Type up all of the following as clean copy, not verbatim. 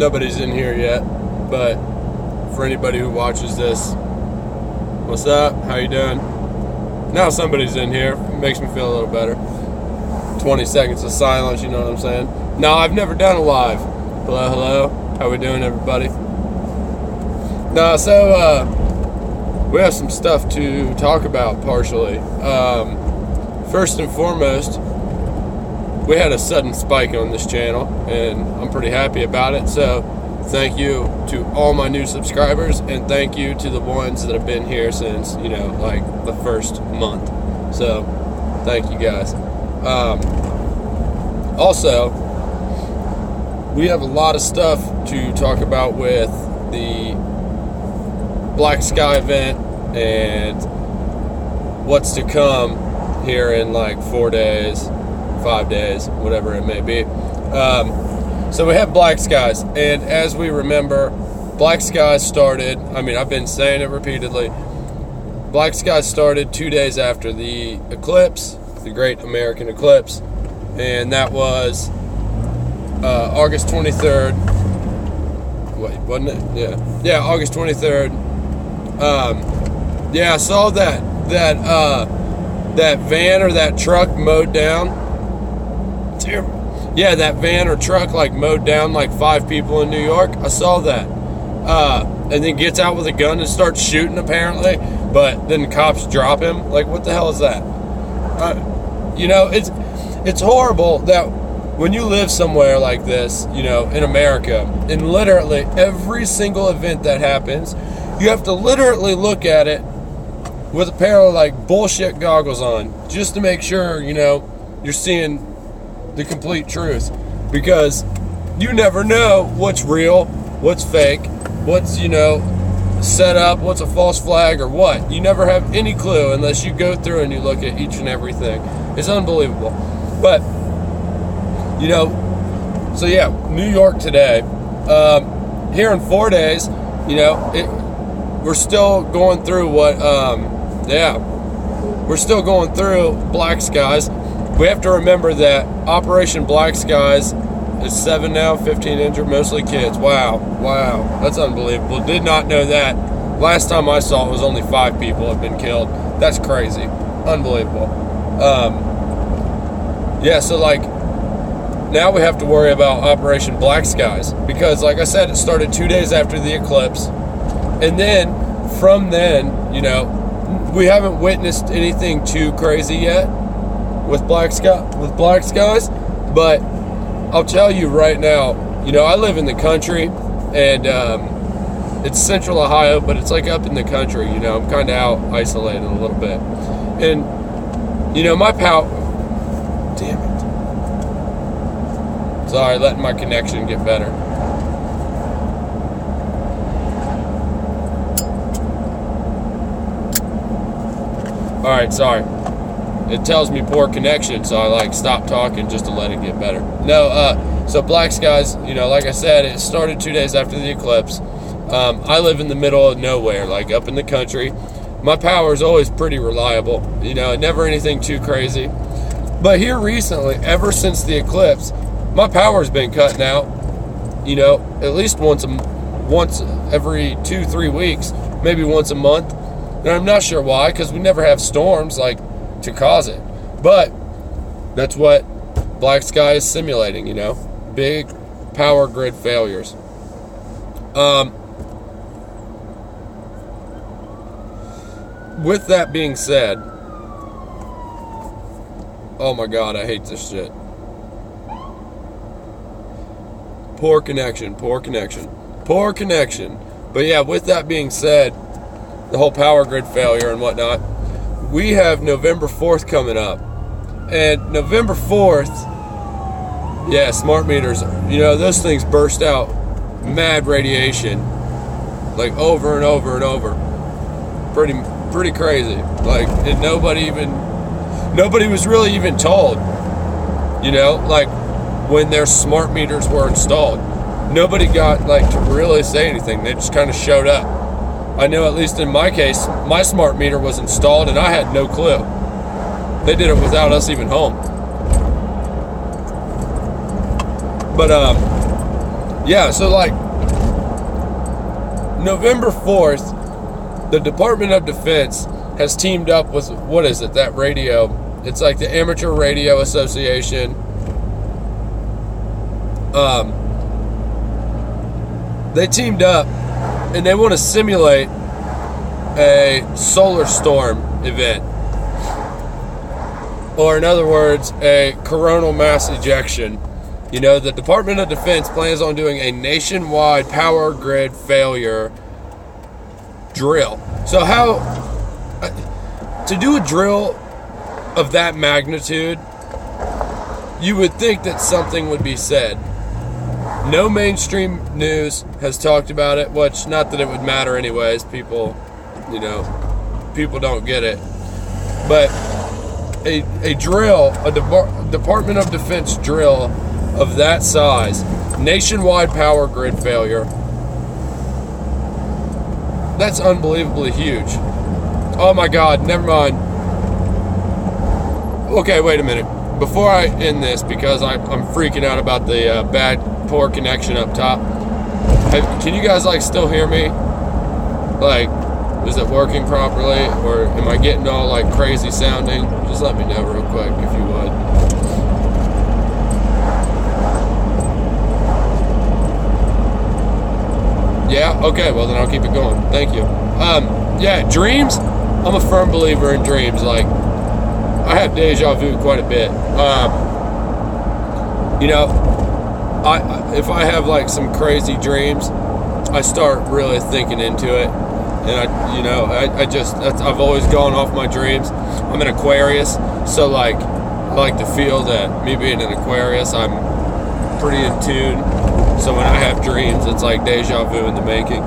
Nobody's in here yet, but for anybody who watches this, what's up? How you doing? Now somebody's in here. It makes me feel a little better. 20 seconds of silence, you know what I'm saying? No, I've never done a live. Hello, hello. How we doing, everybody? No, so we have some stuff to talk about partially. First and foremost, we had a sudden spike on this channel, and I'm pretty happy about it. So thank you to all my new subscribers, and thank you to the ones that have been here since, you know, like the first month. So thank you guys. Also, we have a lot of stuff to talk about with the Black Sky event and what's to come here in like 4 days, 5 days, whatever it may be. So we have Black Skies, and as we remember, Black Skies started, I mean, I've been saying it repeatedly, Black Skies started 2 days after the eclipse, the Great American Eclipse, and that was August 23rd. Wait, wasn't it? Yeah, August 23rd. Yeah, I saw that van or that truck mowed down. Yeah, that van or truck like mowed down like 5 people in New York. I saw that. And then gets out with a gun and starts shooting apparently, but then cops drop him. Like, what the hell is that? You know, it's horrible that when you live somewhere like this, you know, in America, and literally every single event that happens, you have to literally look at it with a pair of like bullshit goggles on just to make sure, you know, you're seeing the complete truth, because you never know what's real, what's fake, what's, you know, set up, what's a false flag or what. You never have any clue unless you go through and you look at each and everything. It's unbelievable. But, you know, so yeah, New York today, here in 4 days, you know, we're still going through what, we're still going through Black Skies. We have to remember that Operation Black Skies is 7 now, 15 injured, mostly kids. Wow, that's unbelievable. Did not know that. Last time I saw it was only 5 people have been killed. That's crazy, unbelievable. Yeah, so like, now we have to worry about Operation Black Skies, because like I said, it started 2 days after the eclipse, and then from then, you know, we haven't witnessed anything too crazy yet with Black Skies, but I'll tell you right now, you know, I live in the country, and it's central Ohio, but it's like up in the country, you know, I'm kind of out isolated a little bit, and you know, my power, damn it, sorry, letting my connection get better. Alright, sorry. It tells me poor connection, so I like stop talking just to let it get better. No, so Black Skies, you know, like I said, it started 2 days after the eclipse. I live in the middle of nowhere, like up in the country. My power is always pretty reliable, you know, never anything too crazy. But here recently, ever since the eclipse, my power's been cutting out, you know, at least once every 2-3 weeks, maybe once a month. And I'm not sure why, because we never have storms like to cause it. But that's what Black Sky is simulating, you know, big power grid failures. With that being said, oh my God, I hate this shit. Poor connection. But yeah, with that being said, the whole power grid failure and whatnot, we have November 4th coming up. And November 4th, yeah, smart meters, you know, those things burst out mad radiation, like over and over and over. Pretty crazy. Like, and nobody was really even told, you know, like when their smart meters were installed. Nobody got like to really say anything. They just kind of showed up. I know, at least in my case, my smart meter was installed and I had no clue. They did it without us even home. But Yeah, so like November 4th, the Department of Defense has teamed up with, what is it, that radio? It's like the Amateur Radio Association. They teamed up and they want to simulate a solar storm event. Or in other words, a coronal mass ejection. You know, the Department of Defense plans on doing a nationwide power grid failure drill. So to do a drill of that magnitude, you would think that something would be said. No mainstream news has talked about it, which, not that it would matter anyways. People don't get it. But a drill, a Department of Defense drill of that size, nationwide power grid failure, that's unbelievably huge. Oh my God, never mind. Okay, wait a minute. Before I end this, because I'm freaking out about the poor connection up top. Can you guys like still hear me? Like, is it working properly, or am I getting all like crazy sounding? Just let me know real quick if you would. Yeah, okay, well then I'll keep it going. Thank you. Yeah, dreams. I'm a firm believer in dreams. Like, I have deja vu quite a bit. You know, if I have like some crazy dreams, I start really thinking into it, and I've always gone off my dreams. I'm an Aquarius, so like I like to feel that me being an Aquarius, I'm pretty in tune. So when I have dreams, it's like deja vu in the making.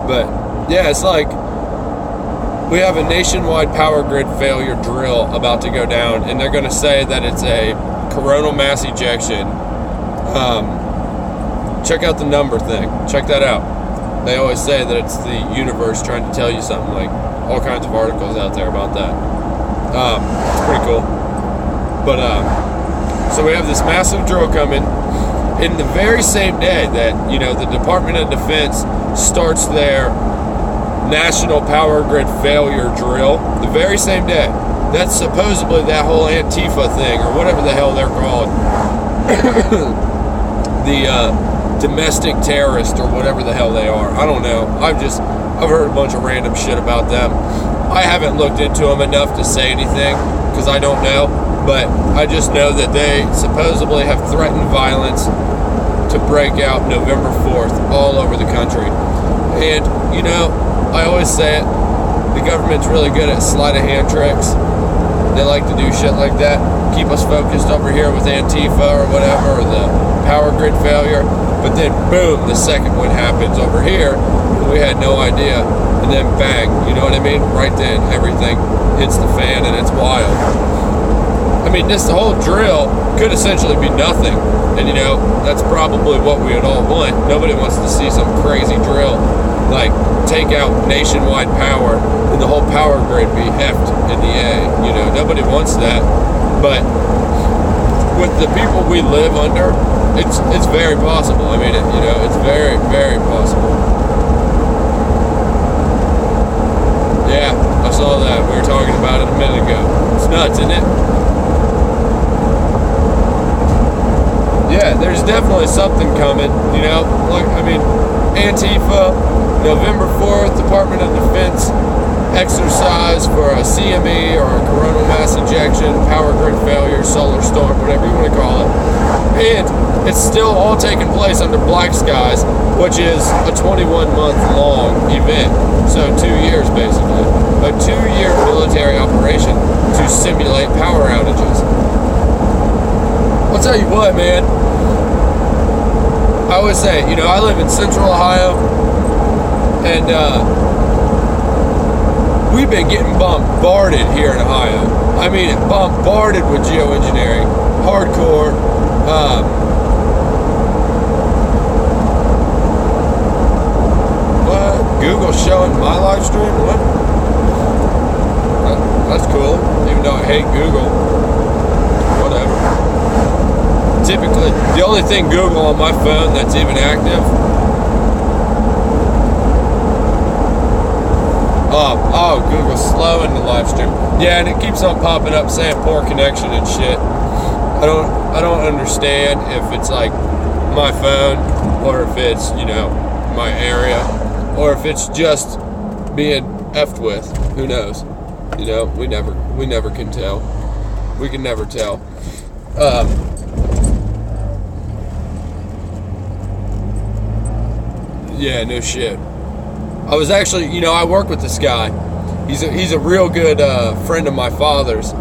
But yeah, it's like we have a nationwide power grid failure drill about to go down, and they're going to say that it's a coronal mass ejection. Check out the number thing. Check that out. They always say that it's the universe trying to tell you something. Like, all kinds of articles out there about that. It's pretty cool. But so we have this massive drill coming in the very same day that, you know, the Department of Defense starts their national power grid failure drill. The very same day. That's supposedly that whole Antifa thing, or whatever the hell they're called. The domestic terrorist, or whatever the hell they are. I don't know. I've heard a bunch of random shit about them. I haven't looked into them enough to say anything, because I don't know. But I just know that they supposedly have threatened violence to break out November 4th all over the country. And, you know, I always say it, the government's really good at sleight of hand tricks. They like to do shit like that. Keep us focused over here with Antifa or whatever, or the power grid failure. But then, boom, the second one happens over here, and we had no idea. And then, bang, you know what I mean? Right then, everything hits the fan, and it's wild. I mean, this whole drill could essentially be nothing. And, you know, that's probably what we would all want. Nobody wants to see some crazy drill, like, take out nationwide power and the whole power grid be effed in the A. You know, nobody wants that. But with the people we live under, it's very possible. I mean, it's very, very possible. Yeah, I saw that. We were talking about it a minute ago. It's nuts, isn't it? Yeah, there's definitely something coming, you know. Like, I mean, Antifa, November 4th, Department of Defense exercise for a CME or a coronal mass ejection, power grid failure, solar storm, whatever you want to call it. And it's still all taking place under black skies, which is a 21-month long event. So 2 years, basically. A 2-year military operation to simulate power outages. I'll tell you what, man. I always say, you know, I live in Central Ohio, and we've been getting bombarded here in Ohio. I mean, bombarded with geoengineering, hardcore. What? Google's showing my live stream? What? That's cool, even though I hate Google. Whatever. Typically, the only only thing Google on my phone that's even active. Oh, Google's slowing the live stream. Yeah, and it keeps on popping up saying poor connection and shit. I don't understand if it's like my phone or if it's, you know, my area or if it's just being effed with. Who knows? You know, we never can tell. We can never tell. Yeah, no shit. I was actually, you know, I work with this guy. He's a real good friend of my father's,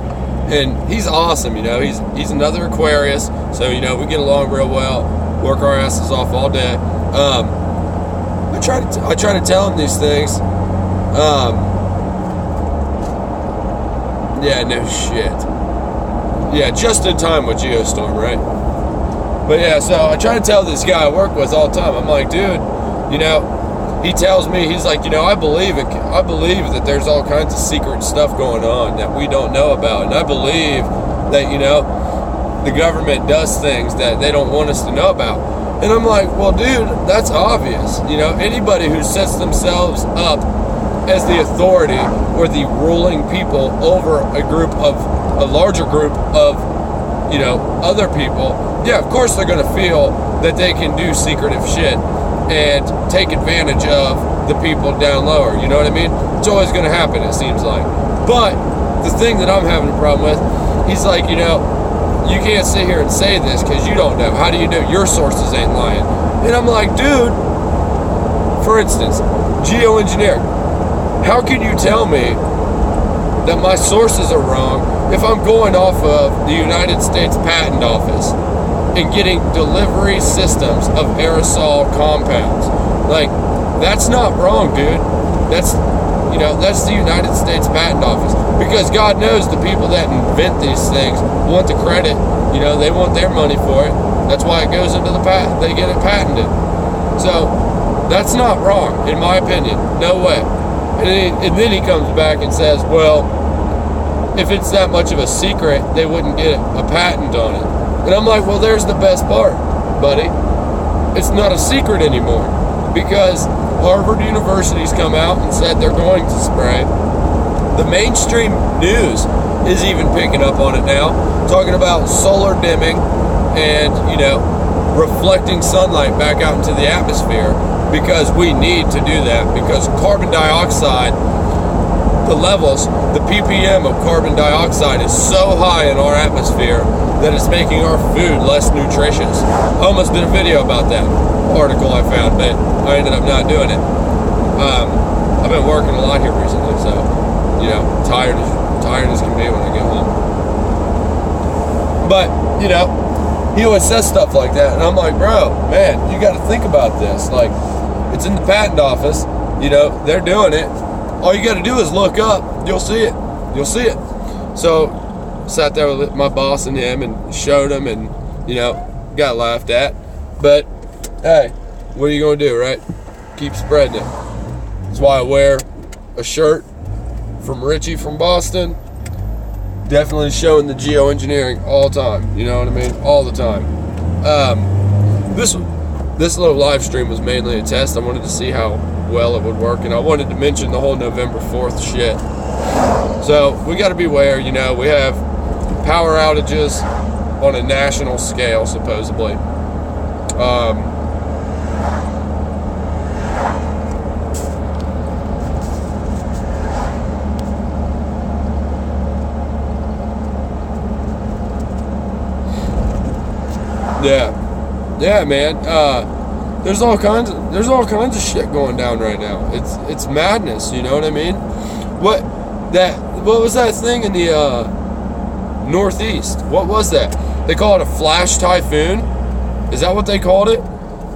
and he's awesome. You know, he's another Aquarius, so you know we get along real well. Work our asses off all day. I try to tell him these things. Yeah, no shit. Yeah, just in time with Geostorm, right? But yeah, so I try to tell this guy I work with all the time. I'm like, dude, you know, he tells me, he's like, you know, I believe that there's all kinds of secret stuff going on that we don't know about. And I believe that, you know, the government does things that they don't want us to know about. And I'm like, well, dude, that's obvious. You know, anybody who sets themselves up as the authority or the ruling people over a larger group of, you know, other people, yeah, of course they're going to feel that they can do secretive shit and take advantage of the people down lower. You know what I mean? It's always going to happen, it seems like. But the thing that I'm having a problem with, he's like, you know, you can't sit here and say this because you don't know. How do you know? Your sources ain't lying. And I'm like, dude, for instance, geoengineering. How can you tell me that my sources are wrong if I'm going off of the United States Patent Office and getting delivery systems of aerosol compounds? Like, that's not wrong, dude. That's the United States Patent Office. Because God knows the people that invent these things want the credit. You know, they want their money for it. That's why it goes into the patent. They get it patented. So, that's not wrong, in my opinion. No way. And then he comes back and says, well, if it's that much of a secret, they wouldn't get a patent on it. And I'm like, well, there's the best part, buddy. It's not a secret anymore because Harvard University's come out and said they're going to spray. The mainstream news is even picking up on it now, talking about solar dimming and, you know, reflecting sunlight back out into the atmosphere because we need to do that because carbon dioxide, the levels, the ppm of carbon dioxide is so high in our atmosphere that it's making our food less nutritious. I almost did a video about that article I found, but I ended up not doing it. I've been working a lot here recently, so, you know, tired as can be when I get home. But, you know, he always says stuff like that, and I'm like, bro, man, you got to think about this. Like, it's in the patent office, you know, they're doing it. All you got to do is look up. You'll see it. You'll see it. So, sat there with my boss and him and showed him and, you know, got laughed at. But, hey, what are you going to do, right? Keep spreading it. That's why I wear a shirt from Richie from Boston. Definitely showing the geoengineering all the time. You know what I mean? All the time. This little live stream was mainly a test. I wanted to see how well it would work, and I wanted to mention the whole November 4th shit. So we got to beware. You know, we have power outages on a national scale, supposedly. Yeah, man. There's all kinds of shit going down right now. It's madness. You know what I mean? What was that thing in the Northeast? What was that? They call it a flash typhoon. Is that what they called it?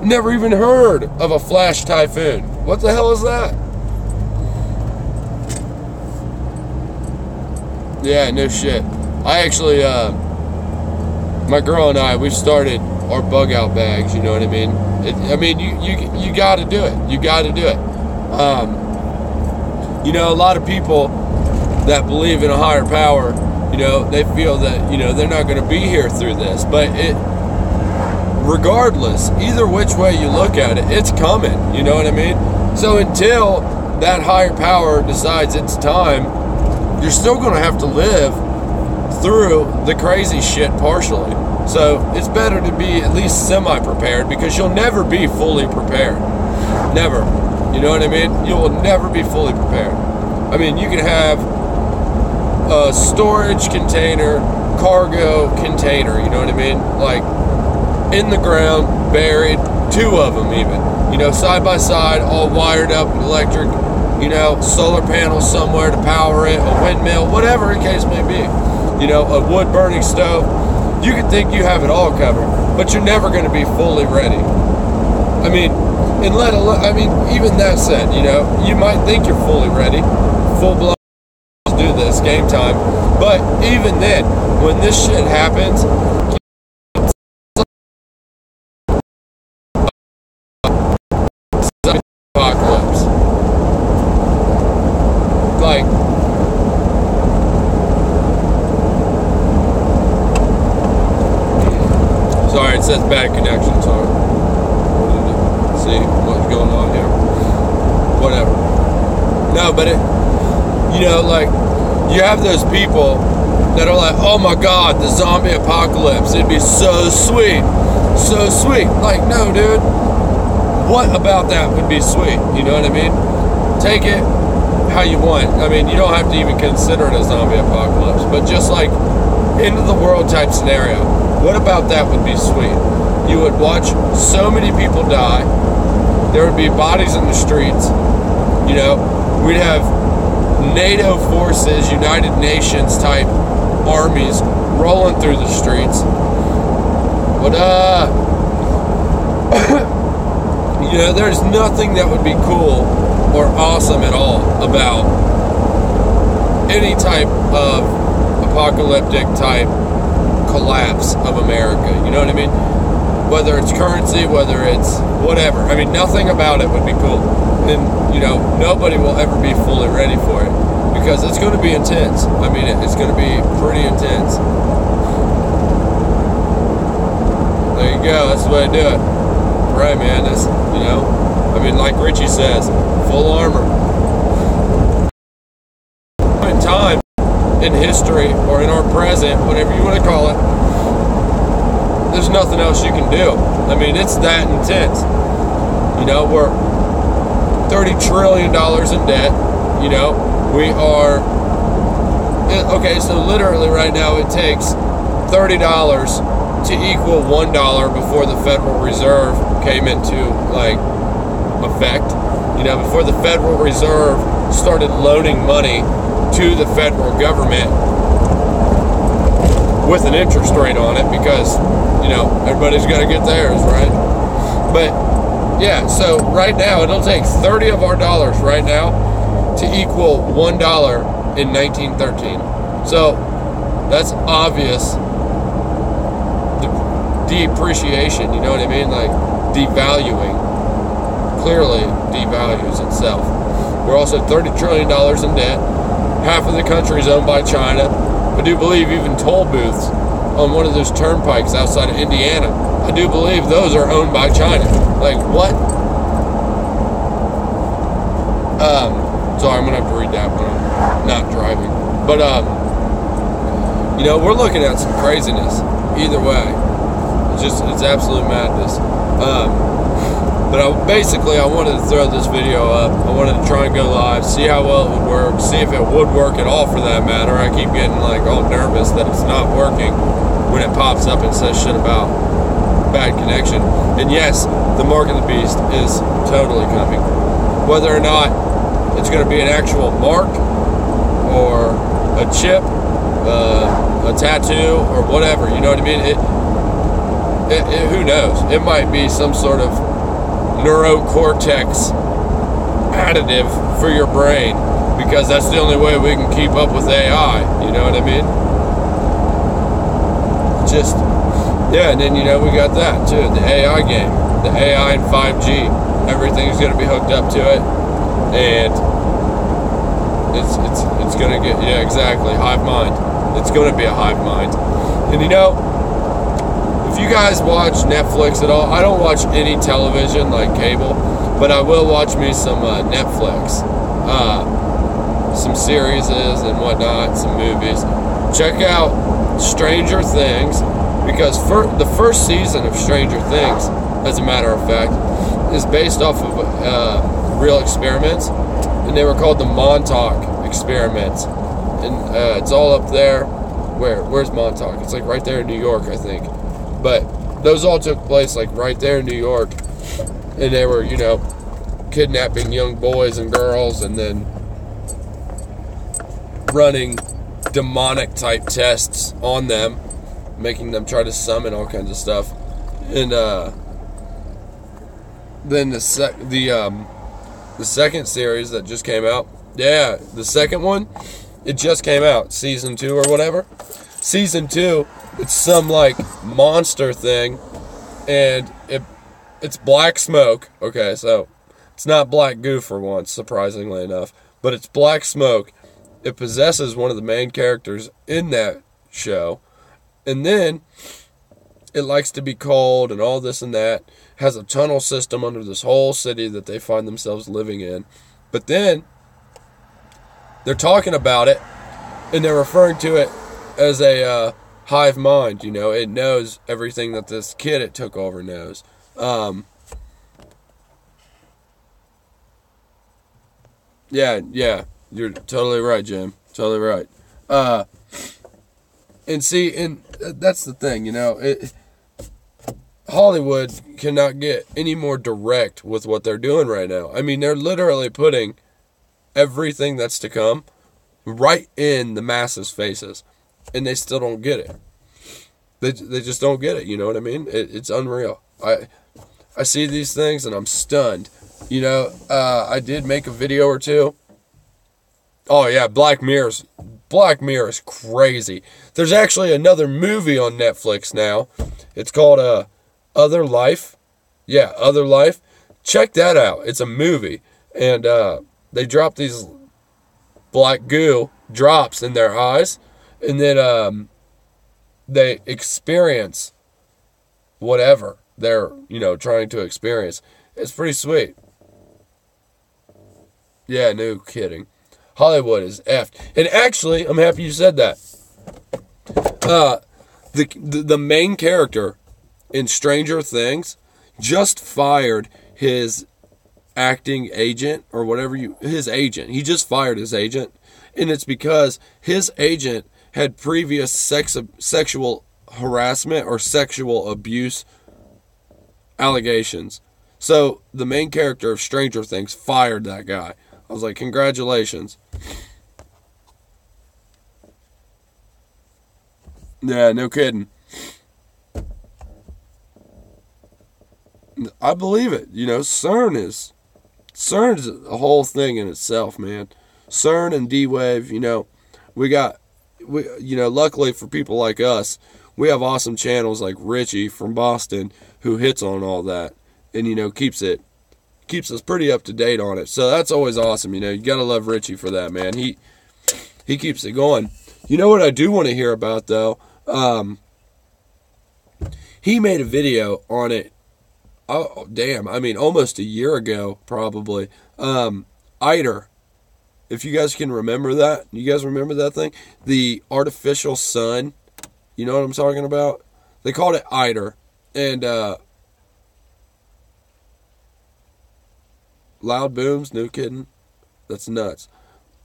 Never even heard of a flash typhoon. What the hell is that? Yeah, no shit. I actually, my girl and I, we've started our bug out bags, you know what I mean? You got to do it. You got to do it. You know, a lot of people that believe in a higher power, you know, they feel that, you know, they're not going to be here through this. But regardless, either which way you look at it, it's coming. You know what I mean? So until that higher power decides it's time, you're still going to have to live through the crazy shit partially. So it's better to be at least semi-prepared, because you'll never be fully prepared. Never. You know what I mean? You will never be fully prepared. I mean, you can have a storage container, cargo container, you know what I mean? Like, in the ground, buried, 2 of them even. You know, side by side, all wired up with electric, you know, solar panels somewhere to power it, a windmill, whatever the case may be. You know, a wood-burning stove. You can think you have it all covered, but you're never going to be fully ready. I mean, and let alone, I mean, even that said, you know, you might think you're fully ready, full-blown, do this, game time, but even then, when this shit happens, apocalypse. Like, sorry, it says bad connection, sorry. See what's going on here. Whatever. No, but it, you know, like, you have those people that are like, oh my God, the zombie apocalypse, it'd be so sweet. So sweet. Like, no, dude. What about that would be sweet? You know what I mean? Take it how you want. I mean, you don't have to even consider it a zombie apocalypse, but just like end of the world type scenario. What about that would be sweet? You would watch so many people die. There would be bodies in the streets. You know, we'd have NATO forces, United Nations type armies rolling through the streets. But, you know, there's nothing that would be cool or awesome at all about any type of apocalyptic type collapse of America. You know what I mean? Whether it's currency, whether it's whatever. I mean, nothing about it would be cool. And, you know, nobody will ever be fully ready for it, because it's going to be intense. I mean, it's going to be pretty intense. There you go. That's the way to do it. Right, man. That's, you know, I mean, like Richie says, full armor. In time, in history, or in our present, whatever you want to call it, there's nothing else you can do. I mean, it's that intense. You know, we're $30 trillion in debt. You know, we are, okay, so literally right now it takes $30 to equal $1 before the Federal Reserve came into, like, effect. You know, before the Federal Reserve started loaning money to the federal government with an interest rate on it, because, you know, everybody's got to get theirs, right? But, yeah, so right now it'll take 30 of our dollars right now to equal $1 in 1913. So that's obvious depreciation, you know what I mean? Like, devaluing clearly devalues itself. We're also $30 trillion in debt. Half of the country is owned by China. I do believe even toll booths on one of those turnpikes outside of Indiana, I do believe those are owned by China. Like, what? Sorry, I'm gonna have to read that when I'm not driving. But, you know, we're looking at some craziness either way. It's absolute madness. But I wanted to throw this video up. I wanted to try and go live, see how well it would work, see if it would work at all for that matter. I keep getting like all nervous that it's not working when it pops up and says shit about bad connection. And yes, the mark of the beast is totally coming. Whether or not it's going to be an actual mark or a chip, a tattoo, or whatever, you know what I mean? Who knows? It might be some sort of neurocortex additive for your brain, because that's the only way we can keep up with AI, you know what I mean? Just, yeah, and then, you know, we got that too, the AI game, the AI and 5G, everything's going to be hooked up to it, and it's going to get, yeah, exactly, hive mind. It's going to be a hive mind. And, you know, if you guys watch Netflix at all, I don't watch any television like cable, but I will watch me some Netflix, some series and whatnot, some movies. Check out Stranger Things, because the first season of Stranger Things, as a matter of fact, is based off of real experiments, and they were called the Montauk experiments, and it's all up there. Where's Montauk? It's like right there in New York, I think. But those all took place like right there in New York, and they were, you know, kidnapping young boys and girls, and then running demonic type tests on them, making them try to summon all kinds of stuff. And then the second series that just came out, yeah, the second one, it just came out, season 2 or whatever. Season 2, it's some like monster thing, and it's black smoke. Okay, so it's not black goo for once, surprisingly enough, but it's black smoke. It possesses one of the main characters in that show, and then it likes to be cold and all this and that. Has a tunnel system under this whole city that they find themselves living in. But then they're talking about it, and they're referring to it as a hive mind. You know, it knows everything that this kid it took over knows. Yeah, you're totally right, Jim. Totally right. And see, and that's the thing, you know, Hollywood cannot get any more direct with what they're doing right now. I mean, they're literally putting everything that's to come right in the masses' faces, and they still don't get it. They just don't get it, you know what I mean? It's unreal. I see these things, and I'm stunned. You know, I did make a video or two. Oh, yeah, Black Mirror is crazy. There's actually another movie on Netflix now. It's called Other Life. Yeah, Other Life. Check that out. It's a movie. And they drop these black goo drops in their eyes. And then they experience whatever they're, you know, trying to experience. It's pretty sweet. Yeah, no kidding. Hollywood is effed. And actually, I'm happy you said that. The main character in Stranger Things just fired his acting agent, or whatever his agent. He just fired his agent. And it's because his agent had previous sexual harassment or sexual abuse allegations. So the main character of Stranger Things fired that guy. I was like, congratulations. Yeah, no kidding. I believe it. You know, CERN is a whole thing in itself, man. CERN and D-Wave, you know, luckily for people like us, we have awesome channels like Richie from Boston who hits on all that and, you know, keeps us pretty up to date on it. So that's always awesome. You know, you got to love Richie for that, man. He keeps it going. You know what I do want to hear about, though? He made a video on it. Oh, damn. I mean, almost a year ago, probably. ITER. If you guys can remember that. You guys remember that thing? The artificial sun. You know what I'm talking about? They called it ITER. And, loud booms, no kidding. That's nuts.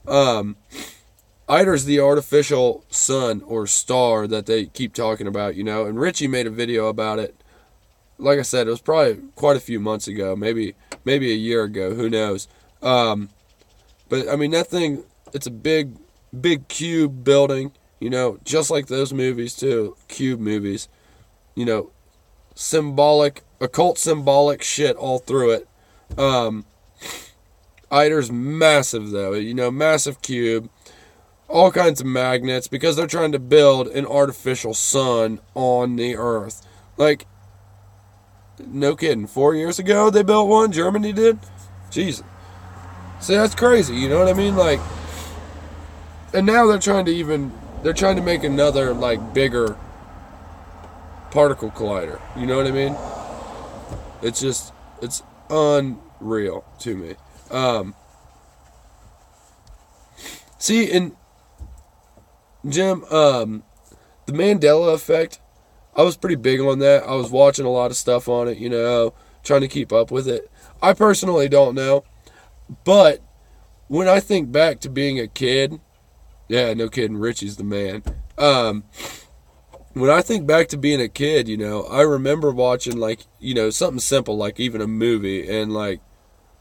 ITER's the artificial sun or star that they keep talking about, you know. And Richie made a video about it. Like I said, it was probably quite a few months ago, maybe a year ago, who knows. But I mean, that thing, it's a big cube building, you know, just like those movies too, cube movies. You know, occult symbolic shit all through it. ITER's massive though, you know, massive cube, all kinds of magnets, because they're trying to build an artificial sun on the earth. Like, no kidding, 4 years ago they built one, Germany did? Jesus. See, that's crazy, you know what I mean? Like, and now they're trying to make another, like, bigger particle collider. You know what I mean? It's unreal to me. See, and Jim, the Mandela effect, I was pretty big on that. I was watching a lot of stuff on it, trying to keep up with it. I personally don't know. But when I think back to being a kid, yeah, no kidding, Richie's the man. When I think back to being a kid, I remember watching, like, something simple, like even a movie, and, like,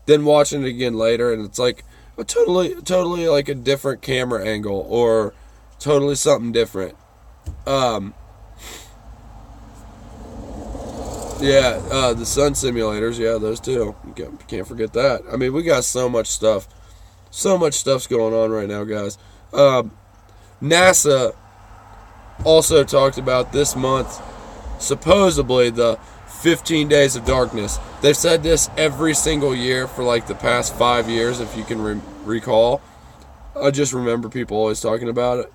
then watching it again later, and it's like a totally like a different camera angle, or totally something different. The sun simulators, yeah, those too. Can't forget that. I mean, we got so much stuff. So much stuff's going on right now, guys. NASA also talked about this month, supposedly, the 15 days of darkness. They've said this every single year for like the past 5 years, if you can recall. I just remember people always talking about it.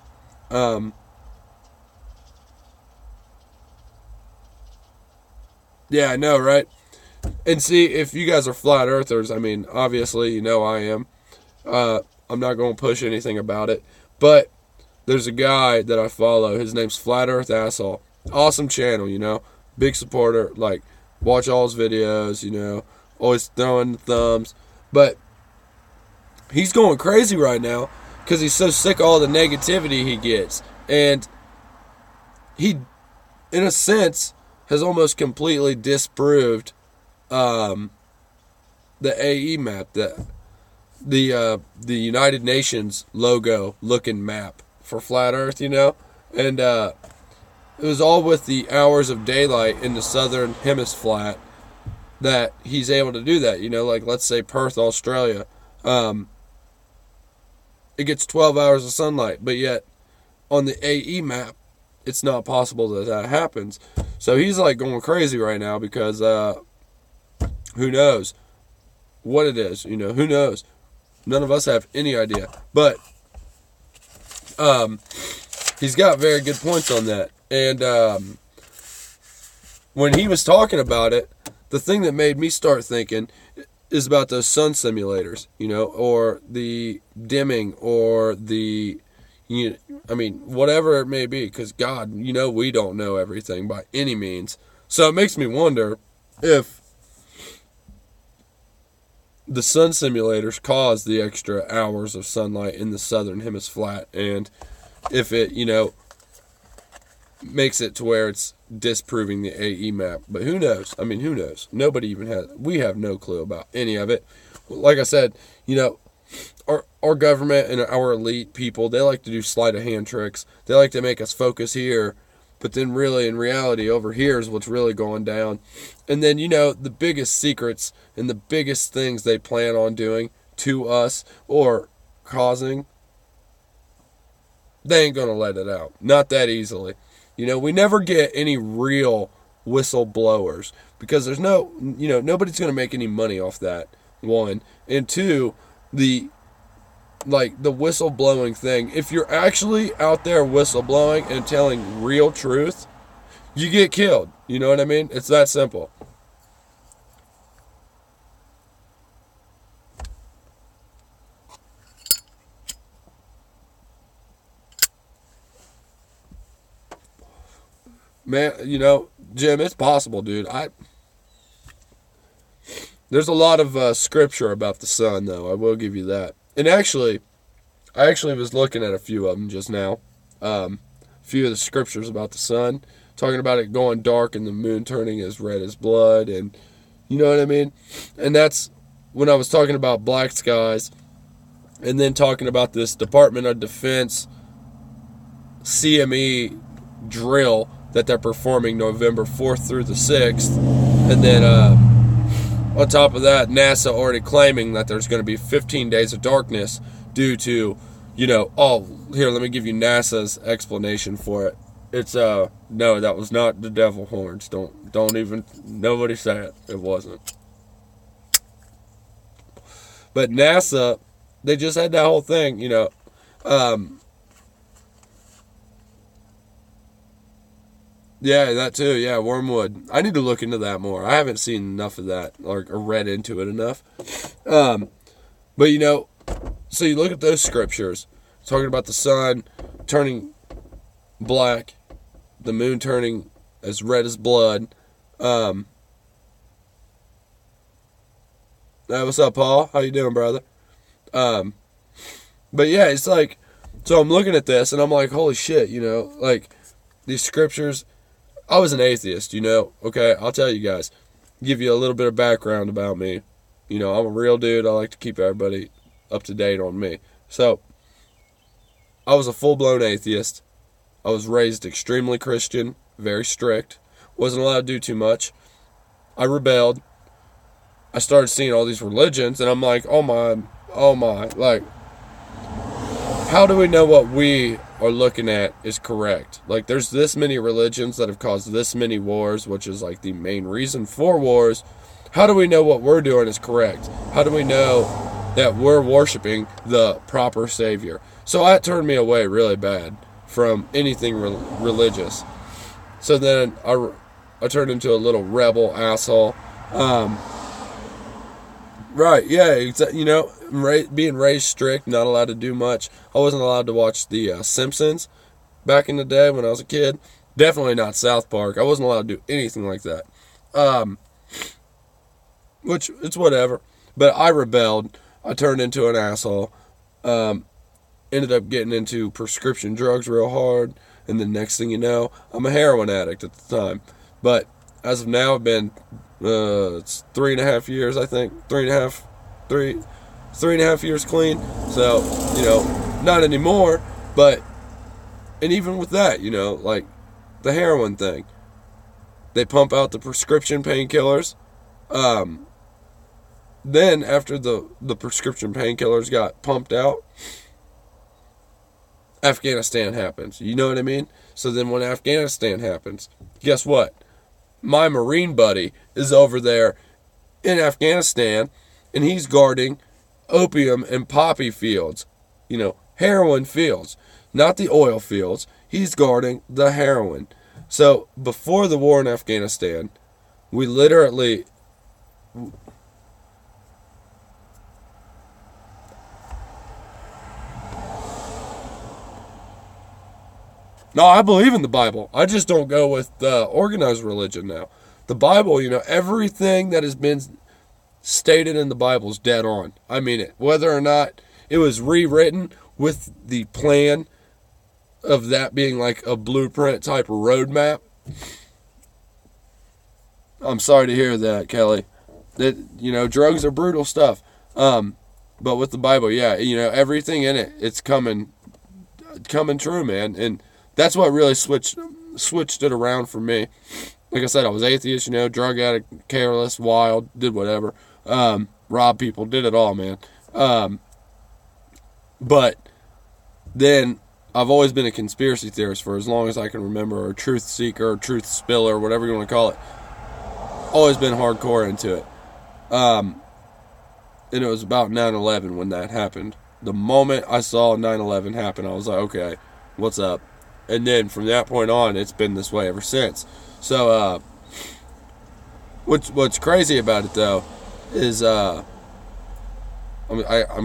Yeah, I know, right? And see, if you guys are flat earthers, I mean, obviously, I am. I'm not going to push anything about it. But there's a guy that I follow. His name's Flat Earth Asshole. Awesome channel, Big supporter. Like, watch all his videos, always throwing the thumbs. But he's going crazy right now because he's so sick of all the negativity he gets. And he, in a sense, has almost completely disproved the AE map, the United Nations logo looking map for flat Earth, and it was all with the hours of daylight in the southern hemisphere that he's able to do that. Like, let's say Perth, Australia, it gets 12 hours of sunlight, but yet on the AE map it's not possible that happens. So he's like going crazy right now because who knows what it is, who knows. None of us have any idea. But he's got very good points on that. And when he was talking about it, the thing that made me start thinking is about those sun simulators, or the dimming, or the, whatever it may be. Because, God, we don't know everything by any means. So it makes me wonder if the sun simulators cause the extra hours of sunlight in the southern hemisphere, and if it, makes it to where it's disproving the AE map. But who knows? Who knows? Nobody even we have no clue about any of it. Like I said, our government and our elite people, they like to do sleight of hand tricks. They like to make us focus here, but then really, in reality, over here is what's really going down. And then, the biggest secrets and the biggest things they plan on doing to us or causing, they ain't going to let it out. Not that easily. We never get any real whistleblowers because there's no, nobody's going to make any money off that, one. And two, the whistleblowing thing, if you're actually out there whistleblowing and telling real truth, you get killed. You know what I mean? It's that simple. Man, Jim, it's possible, dude. There's a lot of scripture about the sun, though. I will give you that. And I actually was looking at a few of them just now. A few of the scriptures about the sun, talking about it going dark and the moon turning as red as blood, and you know what I mean? And that's when I was talking about black skies, and then talking about this Department of Defense CME drill that they're performing November 4th through the 6th. And then on top of that, NASA already claiming that there's going to be 15 days of darkness due to, here, let me give you NASA's explanation for it. It's, no, that was not the devil horns. Don't even, nobody say it. It wasn't. But NASA, they just had that whole thing, Yeah, that too. Yeah, wormwood. I need to look into that more. I haven't seen enough of that or read into it enough. But you know, so you look at those scriptures talking about the sun turning black, the moon turning as red as blood. Hey, what's up, Paul? How you doing, brother? But yeah, it's like, so I'm looking at this and I'm like, holy shit, you know, like these scriptures. I was an atheist, you know. Okay, I'll tell you guys, give you a little bit of background about me. You know, I'm a real dude. I like to keep everybody up to date on me. So, I was a full-blown atheist. I was raised extremely Christian, very strict. Wasn't allowed to do too much. I rebelled. I started seeing all these religions, and I'm like, oh my, like, how do we know what we are looking at is correct? Like, there's this many religions that have caused this many wars, which is like the main reason for wars. How do we know what we're doing is correct? How do we know that we're worshiping the proper Savior? So that turned me away really bad from anything religious. So then I turned into a little rebel asshole. Right, yeah, you know, being raised strict, not allowed to do much. I wasn't allowed to watch the Simpsons back in the day when I was a kid. Definitely not South Park. I wasn't allowed to do anything like that. Which, it's whatever. But I rebelled. I turned into an asshole. Ended up getting into prescription drugs real hard. And the next thing you know, I'm a heroin addict at the time. But as of now, I've been... it's 3.5 years, I think. 3.5 years clean. So, you know, not anymore. But, and even with that, you know, like the heroin thing, they pump out the prescription painkillers. Then after the prescription painkillers got pumped out, Afghanistan happens. You know what I mean? So then when Afghanistan happens, guess what? My Marine buddy is over there in Afghanistan, and he's guarding opium and poppy fields. You know, heroin fields. Not the oil fields. He's guarding the heroin. So, before the war in Afghanistan, we literally... No, I believe in the Bible. I just don't go with organized religion now. The Bible, you know, everything that has been stated in the Bible is dead on. I mean it. Whether or not it was rewritten with the plan of that being like a blueprint type of roadmap. I'm sorry to hear that, Kelly. That, you know, drugs are brutal stuff. But with the Bible, yeah, you know, everything in it, it's coming true, man. And that's what really switched it around for me. Like I said, I was atheist, you know, drug addict, careless, wild, did whatever. Robbed people, did it all, man. But then I've always been a conspiracy theorist for as long as I can remember, or a truth seeker, or truth spiller, whatever you want to call it. Always been hardcore into it. And it was about 9/11 when that happened. The moment I saw 9/11 happen, I was like, okay, what's up? And then from that point on, it's been this way ever since. So, what's crazy about it though is I'm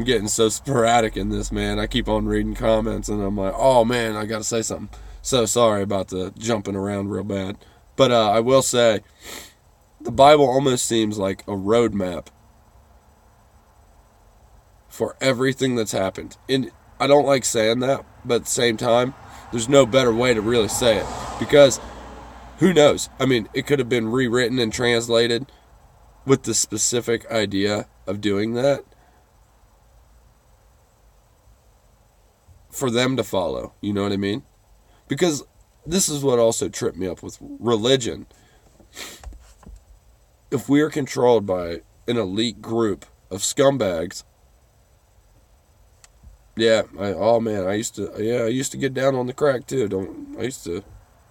getting so sporadic in this, man. I keep on reading comments and I'm like, oh man, I gotta say something. So sorry about the jumping around real bad. But I will say, the Bible almost seems like a roadmap for everything that's happened. And I don't like saying that, but at the same time, there's no better way to really say it. Because, who knows? I mean, it could have been rewritten and translated with the specific idea of doing that for them to follow. You know what I mean? Because this is what also tripped me up with religion. If we are controlled by an elite group of scumbags, yeah, I used to get down on the crack too. I used to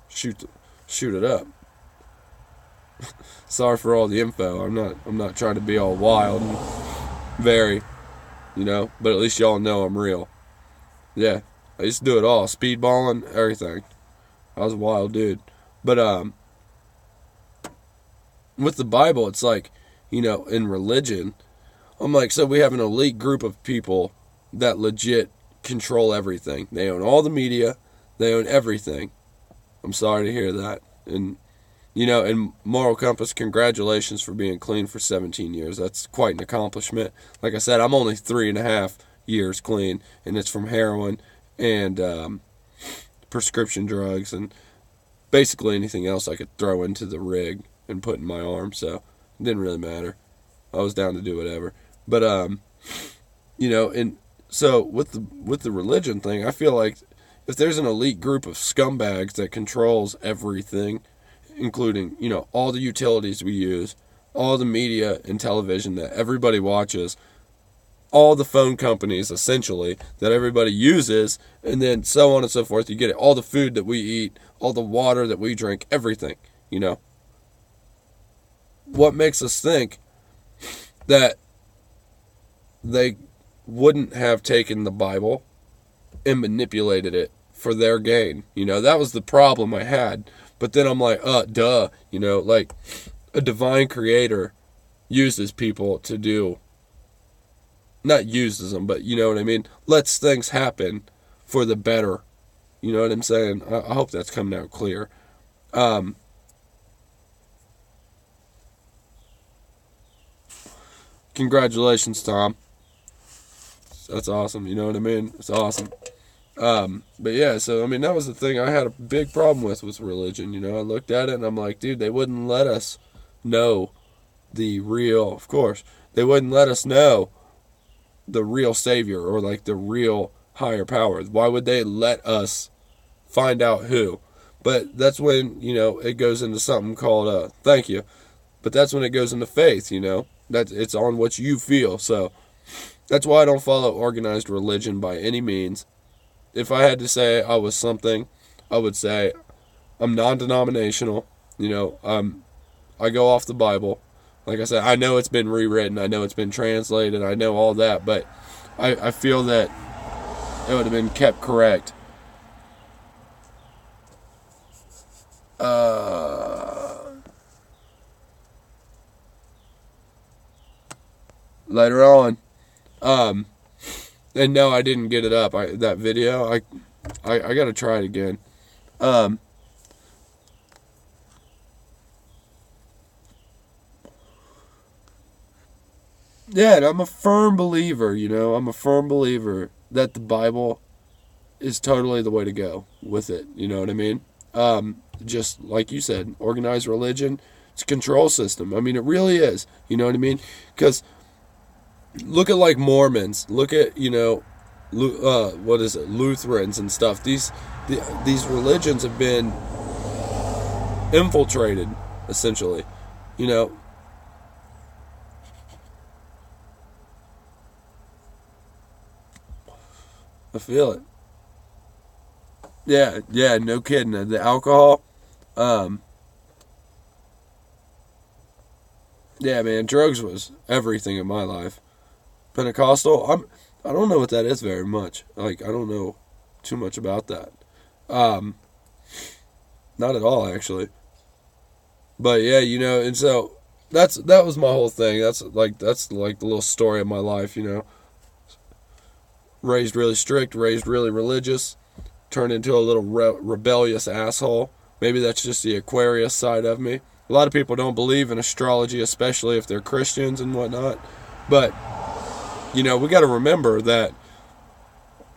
shoot it up. Sorry for all the info. I'm not trying to be all wild and very, you know, but at least y'all know I'm real. Yeah, I used to do it all, speedballing, everything. I was a wild dude. But with the Bible, it's like, in religion, I'm like, so we have an elite group of people that legit control everything. They own all the media. They own everything. I'm sorry to hear that. And, and Moral Compass, congratulations for being clean for 17 years. That's quite an accomplishment. Like I said, I'm only 3.5 years clean, and it's from heroin and prescription drugs and basically anything else I could throw into the rig and put in my arm. So it didn't really matter. I was down to do whatever. But, and so with the religion thing, I feel like if there's an elite group of scumbags that controls everything, including, all the utilities we use, all the media and television that everybody watches, all the phone companies, essentially, that everybody uses, and then so on and so forth. You get it. All the food that we eat, all the water that we drink, everything, What makes us think that they wouldn't have taken the Bible and manipulated it for their gain? That was the problem I had. But then I'm like, duh. Like a divine creator uses people to do, not uses them, but you know what I mean? Lets things happen for the better. You know what I'm saying? I hope that's coming out clear. Congratulations, Tom. That's awesome. You know what I mean? It's awesome. But yeah, so, that was the thing I had a big problem with religion. I looked at it and I'm like, dude, they wouldn't let us know the real, of course, they wouldn't let us know the real Savior or like the real higher power. Why would they let us find out who? But that's when, it goes into something called, thank you. But that's when it goes into faith, that it's on what you feel. So that's why I don't follow organized religion by any means. If I had to say I was something, I would say I'm non-denominational. I go off the Bible. Like I said, I know it's been rewritten. I know it's been translated. I know all that. But I feel that it would have been kept correct. Later on. And no, I didn't get it up. That video, I gotta try it again. Yeah, and I'm a firm believer, I'm a firm believer that the Bible is totally the way to go with it. You know what I mean? Just like you said, organized religion, it's a control system. It really is. You know what I mean? Because look at like Mormons. Look at, what is it? Lutherans and stuff. These religions have been infiltrated, essentially. I feel it. Yeah, no kidding. The alcohol, yeah, man, drugs was everything in my life. Pentecostal, I don't know what that is very much. Like, I don't know too much about that. Not at all, actually. But yeah, and so that was my whole thing. That's like the little story of my life, Raised really strict, raised really religious, turned into a little rebellious asshole. Maybe that's just the Aquarius side of me. A lot of people don't believe in astrology, especially if they're Christians and whatnot. But, we got to remember that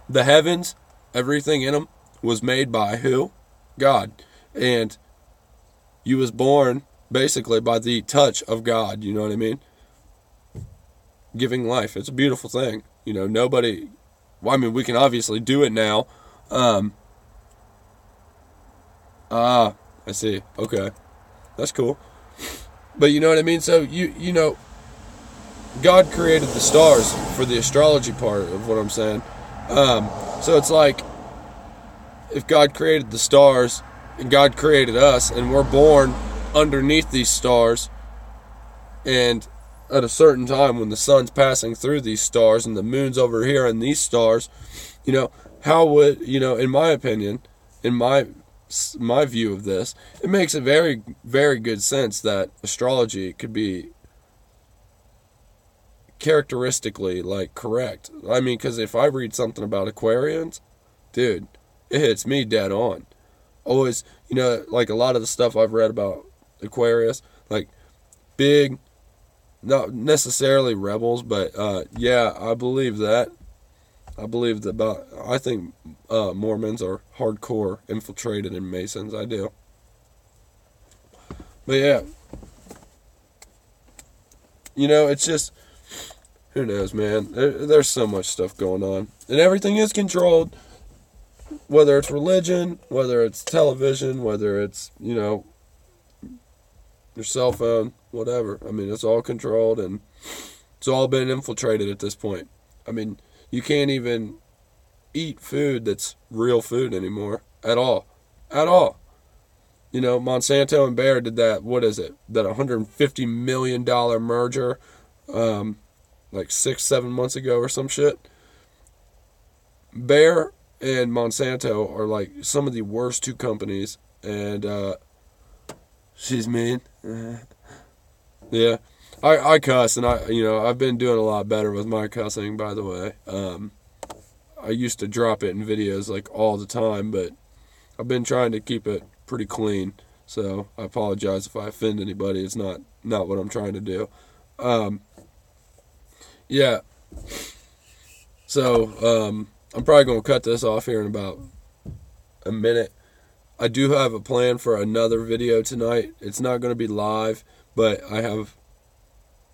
the heavens, everything in them, was made by who? God. And you was born, basically, by the touch of God. You know what I mean? Giving life. It's a beautiful thing. Nobody... Well, we can obviously do it now. I see. Okay. That's cool. But you know what I mean? So, God created the stars for the astrology part of what I'm saying. So it's like, if God created the stars, and God created us, and we're born underneath these stars, and at a certain time when the sun's passing through these stars and the moon's over here and these stars, how would, in my opinion, in my my view of this, it makes a very, very good sense that astrology could be characteristically like correct. I mean, because if I read something about Aquarians, dude, it hits me dead on. Always, you know, like a lot of the stuff I've read about Aquarius, like big, not necessarily rebels, but yeah, I believe that. I believe that I think Mormons are hardcore infiltrated in Masons. I do. But yeah, you know, it's just, who knows, man. There's so much stuff going on. And everything is controlled. Whether it's religion, whether it's television, whether it's, you know, your cell phone, whatever. I mean, it's all controlled and it's all been infiltrated at this point. I mean, you can't even eat food that's real food anymore at all. At all. You know, Monsanto and Bayer did that, what is it? That $150 million merger like 6-7 months ago or some shit. Bayer and Monsanto are like some of the worst two companies, and she's mean. Yeah, I cuss, and I've been doing a lot better with my cussing, by the way. I used to drop it in videos like all the time, but I've been trying to keep it pretty clean. So I apologize if I offend anybody. It's not what I'm trying to do. Yeah. So I'm probably going to cut this off here in about a minute. I do have a plan for another video tonight. It's not going to be live, but I have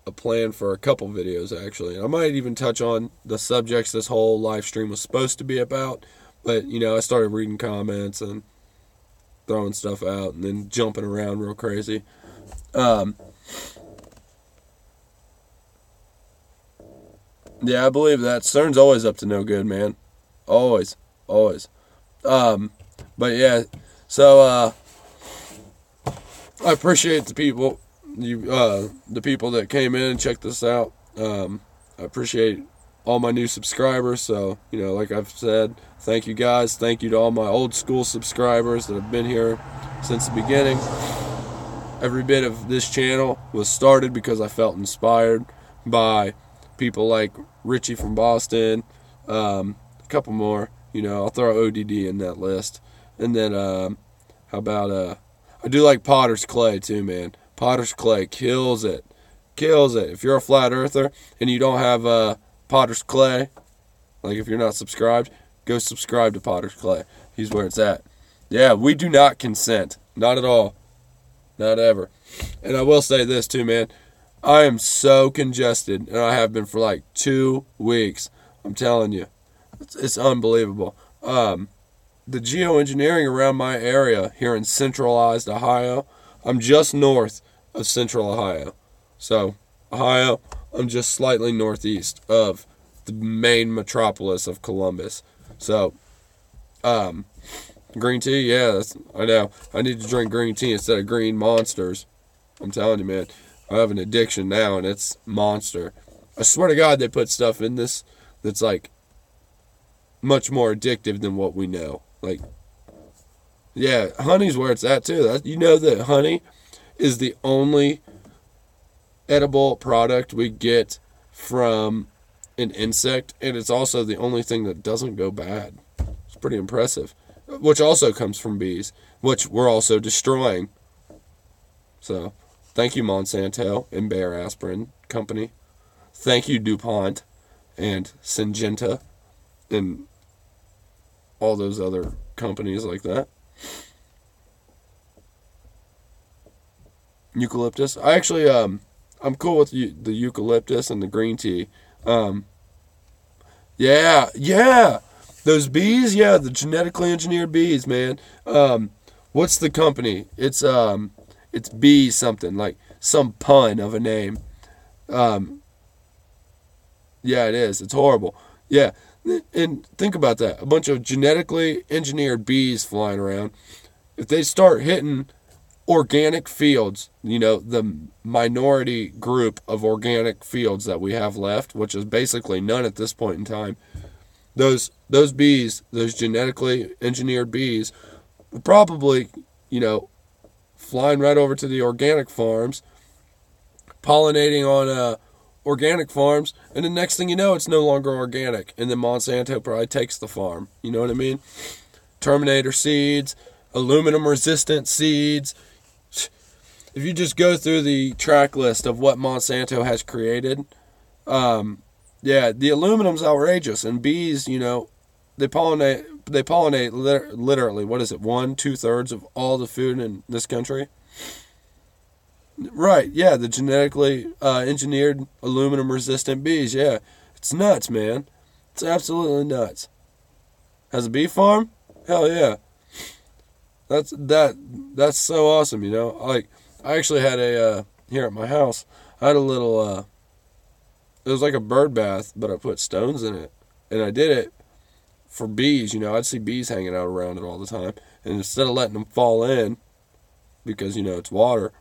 a plan for a couple videos, actually. I might even touch on the subjects this whole live stream was supposed to be about, but, you know, I started reading comments and throwing stuff out and then jumping around real crazy. Yeah, I believe that. CERN's always up to no good, man. Always. But yeah, so I appreciate the people, the people that came in and checked this out. I appreciate all my new subscribers. So, you know, like I've said, thank you guys. Thank you to all my old school subscribers that have been here since the beginning. Every bit of this channel was started because I felt inspired by people like Richie from Boston, a couple more. You know, I'll throw ODD in that list. And then, how about, I do like Potter's Clay too, man. Potter's Clay kills it. Kills it. If you're a flat earther and you don't have Potter's Clay, like if you're not subscribed, go subscribe to Potter's Clay. He's where it's at. Yeah, we do not consent. Not at all. Not ever. And I will say this too, man. I am so congested, and I have been for like 2 weeks. I'm telling you. It's unbelievable. The geoengineering around my area here in centralized Ohio, I'm just north of central Ohio. So, Ohio, I'm just slightly northeast of the main metropolis of Columbus. So, green tea, yeah, I know. I need to drink green tea instead of green monsters. I'm telling you, man. I have an addiction now, and it's Monster. I swear to God, they put stuff in this that's like much more addictive than what we know. Like, yeah, honey's where it's at too. You know that honey is the only edible product we get from an insect, and it's also the only thing that doesn't go bad. It's pretty impressive. Which also comes from bees, which we're also destroying. So, thank you, Monsanto and Bayer Aspirin Company. Thank you, DuPont and Syngenta and all those other companies like that. Eucalyptus. I actually, I'm cool with the eucalyptus and the green tea. Yeah. Those bees, yeah, the genetically engineered bees, man. What's the company? It's bee something, like some pun of a name. Yeah, it is. It's horrible. Yeah, and think about that. A bunch of genetically engineered bees flying around. If they start hitting organic fields, you know, the minority group of organic fields that we have left, which is basically none at this point in time, those bees, those genetically engineered bees, probably, flying right over to the organic farms, pollinating on organic farms, and the next thing you know, it's no longer organic, and then Monsanto probably takes the farm. You know what I mean? Terminator seeds, aluminum-resistant seeds. If you just go through the track list of what Monsanto has created, the aluminum's outrageous, and bees, they pollinate literally, what is it, 1/2 of all the food in this country? Right, yeah, the genetically engineered aluminum-resistant bees, yeah. It's nuts, man. It's absolutely nuts. Has a bee farm? Hell yeah. That's so awesome, Like, I actually had here at my house, I had a little, it was like a bird bath, but I put stones in it. And I did it for bees, I'd see bees hanging out around it all the time. And instead of letting them fall in, because, it's water,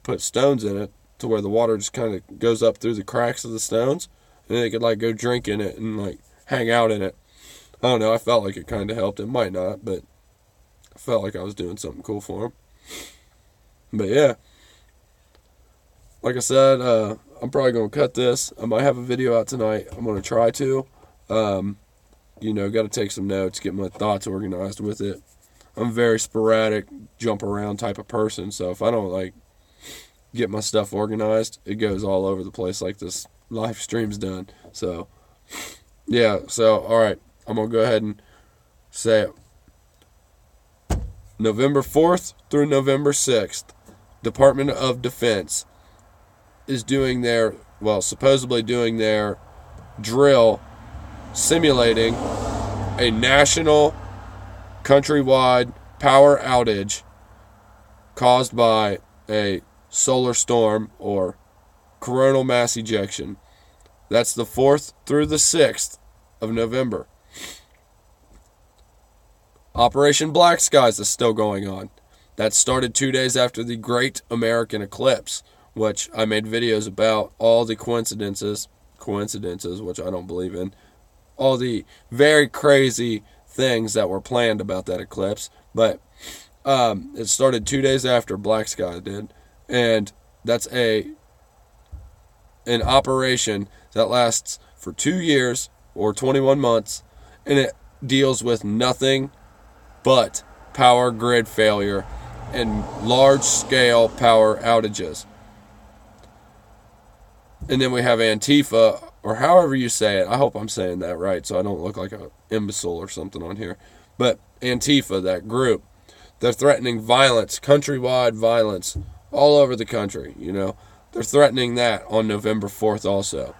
put stones in it to where the water just kind of goes up through the cracks of the stones. And they could, go drink in it and, hang out in it. I don't know, I felt like it kind of helped. It might not, but I felt like I was doing something cool for them. But, yeah. Like I said, I'm probably going to cut this. I might have a video out tonight. I'm going to try to. Got to take some notes, get my thoughts organized with it. I'm a very sporadic, jump around type of person, so if I don't, get my stuff organized, it goes all over the place like this live stream's done. So, yeah, all right, I'm going to go ahead and say it. November 4th through November 6th, Department of Defense is supposedly doing their drill simulating a national countrywide power outage caused by a solar storm or coronal mass ejection. That's the 4th through the 6th of November. Operation Black Skies is still going on. That started 2 days after the Great American Eclipse, which I made videos about, all the coincidences, which I don't believe in, all the very crazy things that were planned about that eclipse. But it started 2 days after Black Sky did, and that's an operation that lasts for 2 years or 21 months, and it deals with nothing but power grid failure and large-scale power outages. And then we have Antifa, or however you say it. I hope I'm saying that right so I don't look like an imbecile or something on here. But Antifa, that group, they're threatening violence, countrywide violence, all over the country, They're threatening that on November 4th also.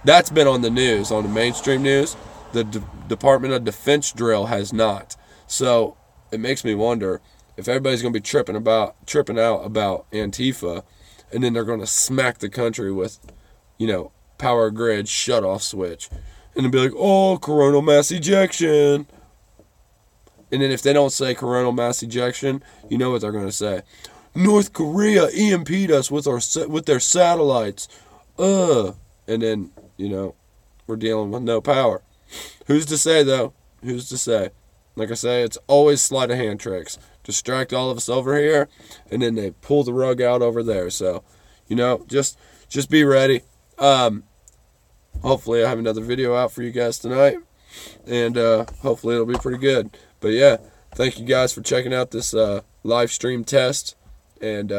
That's been on the news, on the mainstream news. The Department of Defense drill has not. So it makes me wonder if everybody's going to be tripping out about Antifa, and then they're going to smack the country with, power grid shutoff switch. And they'll be like, oh, coronal mass ejection. And then if they don't say coronal mass ejection, you know what they're going to say. North Korea EMP'd us with their satellites. And then, we're dealing with no power. Who's to say, though? Who's to say? Like I say, it's always sleight of hand tricks. Distract all of us over here, and then they pull the rug out over there. So, just be ready. Hopefully I have another video out for you guys tonight, and hopefully it'll be pretty good. But yeah, thank you guys for checking out this live stream test, and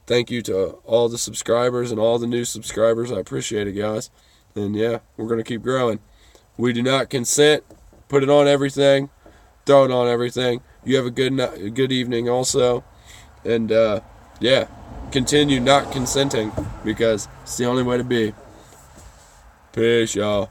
thank you to all the subscribers and all the new subscribers. I appreciate it, guys. And yeah, we're going to keep growing. We do not consent. Put it on everything. Throw it on everything. You have a good evening also. And yeah, continue not consenting, because it's the only way to be. Peace, y'all.